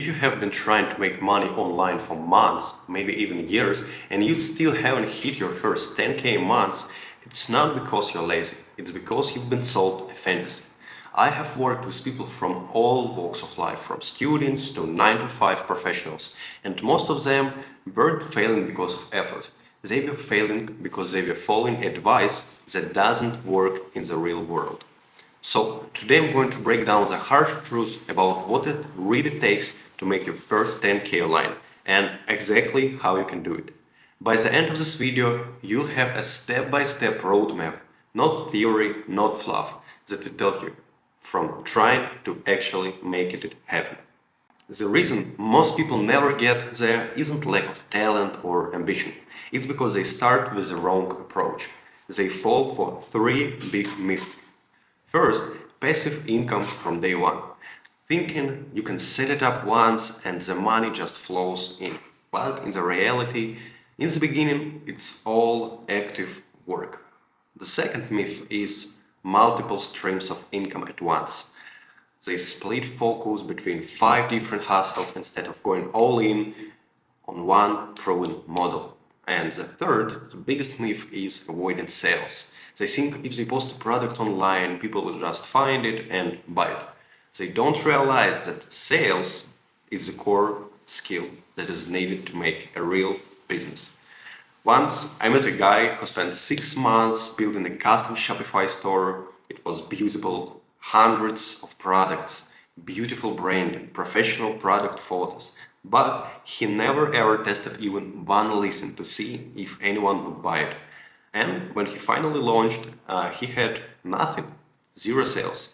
If you have been trying to make money online for months, maybe even years, and you still haven't hit your first 10k months, it's not because you're lazy, it's because you've been sold a fantasy. I have worked with people from all walks of life, from students to 9 to 5 professionals, and most of them weren't failing because of effort. They were failing because they were following advice that doesn't work in the real world. So, today I'm going to break down the harsh truth about what it really takes to make your first 10k online and exactly how you can do it. By the end of this video, you'll have a step-by-step roadmap, not theory, not fluff, that will tell you from trying to actually make it happen. The reason most people never get there isn't lack of talent or ambition. It's because they start with the wrong approach. They fall for three big myths. First, passive income from day one. Thinking you can set it up once and the money just flows in. But in the reality, in the beginning, it's all active work. The second myth is multiple streams of income at once. They split focus between five different hustles instead of going all in on one proven model. And the third, the biggest myth is avoiding sales. They think if they post a product online, people will just find it and buy it. They don't realize that sales is the core skill that is needed to make a real business. Once I met a guy who spent 6 months building a custom Shopify store. It was beautiful, hundreds of products, beautiful branding, professional product photos. But he never ever tested even one listing to see if anyone would buy it. And when he finally launched, he had nothing, zero sales.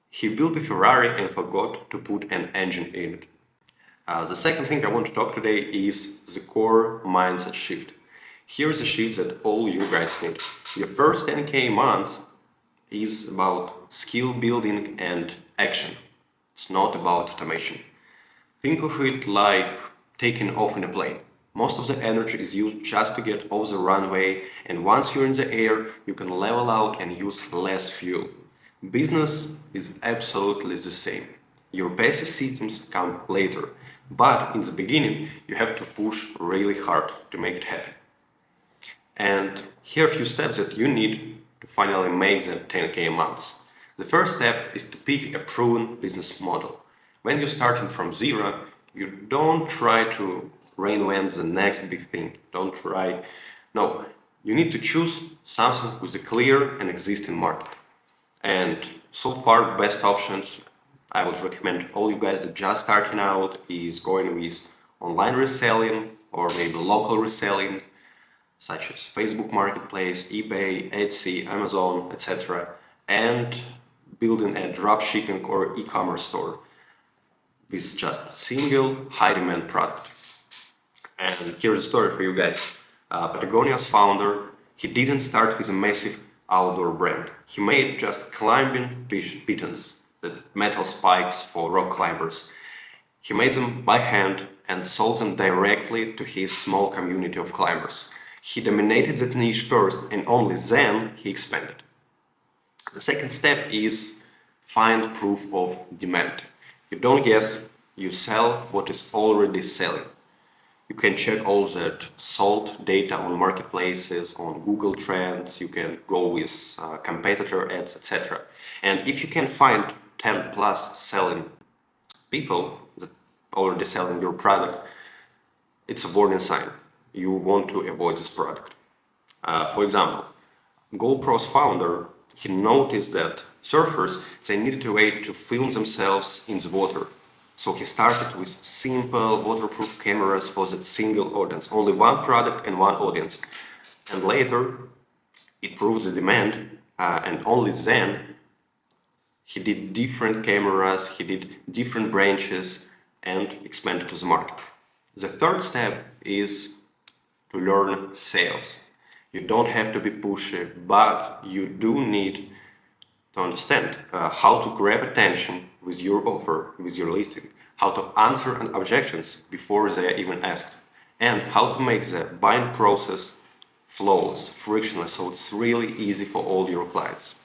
He built a Ferrari and forgot to put an engine in it. The second thing I want to talk today is the core mindset shift. Here's the shift that all you guys need. Your first 10k months is about skill building and action. It's not about automation. Think of it like taking off in a plane. Most of the energy is used just to get off the runway, and once you're in the air, you can level out and use less fuel. Business is absolutely the same. Your passive systems come later, but in the beginning, you have to push really hard to make it happen. And here are a few steps that you need to finally make the 10k months. The first step is to pick a proven business model. When you're starting from zero, you don't try to reinvent the next big thing. Don't try. No, you need to choose something with a clear and existing market. And so far, best options I would recommend all you guys that just starting out is going with online reselling or maybe local reselling, such as Facebook Marketplace, eBay, Etsy, Amazon, etc., and building a dropshipping or e-commerce store with just a single high-demand product. And here's a story for you guys. Patagonia's founder, he didn't start with a massive outdoor brand. He made just climbing pitons, the metal spikes for rock climbers. He made them by hand and sold them directly to his small community of climbers. He dominated that niche first and only then he expanded. The second step is find proof of demand. You don't guess, you sell what is already selling. You can check all that sold data on marketplaces, on Google Trends, you can go with competitor ads, etc. And if you can find 10 plus selling people that already selling your product, it's a warning sign. You want to avoid this product. For example, GoPro's founder, he noticed that surfers, they needed a way to film themselves in the water. So he started with simple waterproof cameras for that single audience, only one product and one audience. And later, it proved the demand, and only then he did different cameras, he did different branches, and expanded to the market. The third step is to learn sales. You don't have to be pushy, but you do need to understand how to grab attention with your offer, with your listing, how to answer objections before they are even asked, and how to make the buying process flawless, frictionless, so it's really easy for all your clients.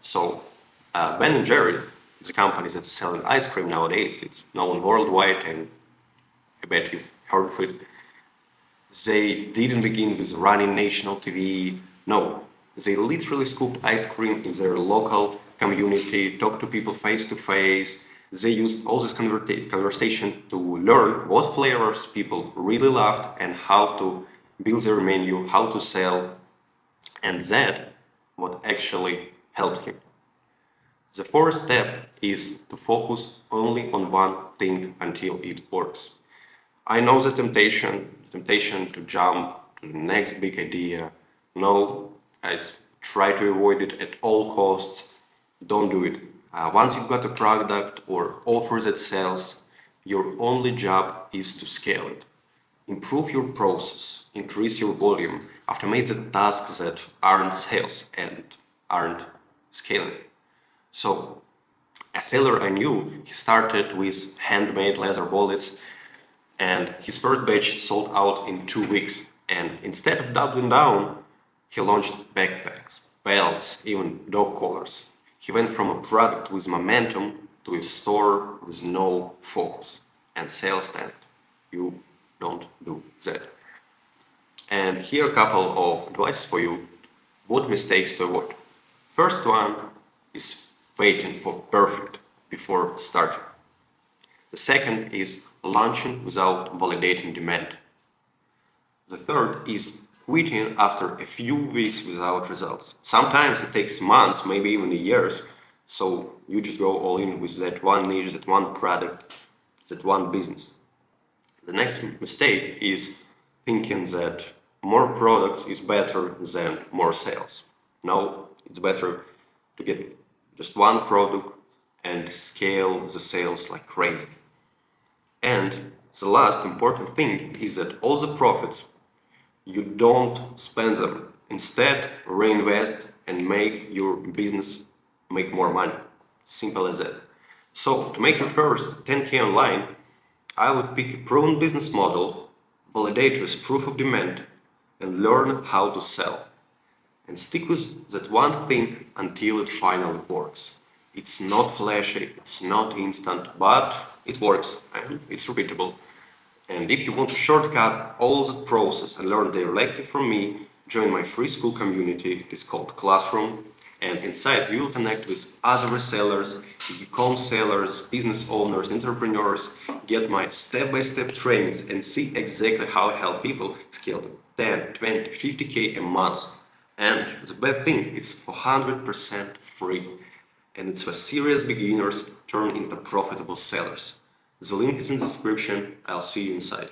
So, Ben and Jerry, the companies that are selling ice cream nowadays, it's known worldwide, and I bet you've heard of it. They didn't begin with running national TV. No, they literally scooped ice cream in their local community, talked to people face to face. They used all this conversation to learn what flavors people really loved and how to build their menu, how to sell, and that what actually helped him. The fourth step is to focus only on one thing until it works. I know the temptation to jump to the next big idea. No, guys, try to avoid it at all costs. Don't do it. Once you've got a product or offer that sells, your only job is to scale it. Improve your process, increase your volume, automate the tasks that aren't sales and aren't scaling. So, a seller I knew, he started with handmade leather wallets, and his first batch sold out in 2 weeks. And instead of doubling down, he launched backpacks, belts, even dog collars. He went from a product with momentum to a store with no focus and sales talent. You don't do that. And here are a couple of advice for you what mistakes to avoid. First one is waiting for perfect before starting. The second is launching without validating demand. The third is quitting after a few weeks without results. Sometimes it takes months, maybe even years. So you just go all in with that one niche, that one product, that one business. The next mistake is thinking that more products is better than more sales. No, it's better to get just one product and scale the sales like crazy. And the last important thing is that all the profits, you don't spend them. Instead, reinvest and make your business make more money. Simple as that. So, to make your first 10K online, I would pick a proven business model, validate with proof of demand, and learn how to sell. And stick with that one thing until it finally works. It's not flashy, it's not instant, but it works and it's repeatable. And if you want to shortcut all that process and learn directly from me, join my free school community. It is called Classroom. And inside you will connect with other resellers, e-com sellers, business owners, entrepreneurs, get my step-by-step trainings and see exactly how I help people scale to 10, 20, 50K a month. And the bad thing, it's 400% free. And it's for serious beginners turn into profitable sellers. The link is in the description. I'll see you inside.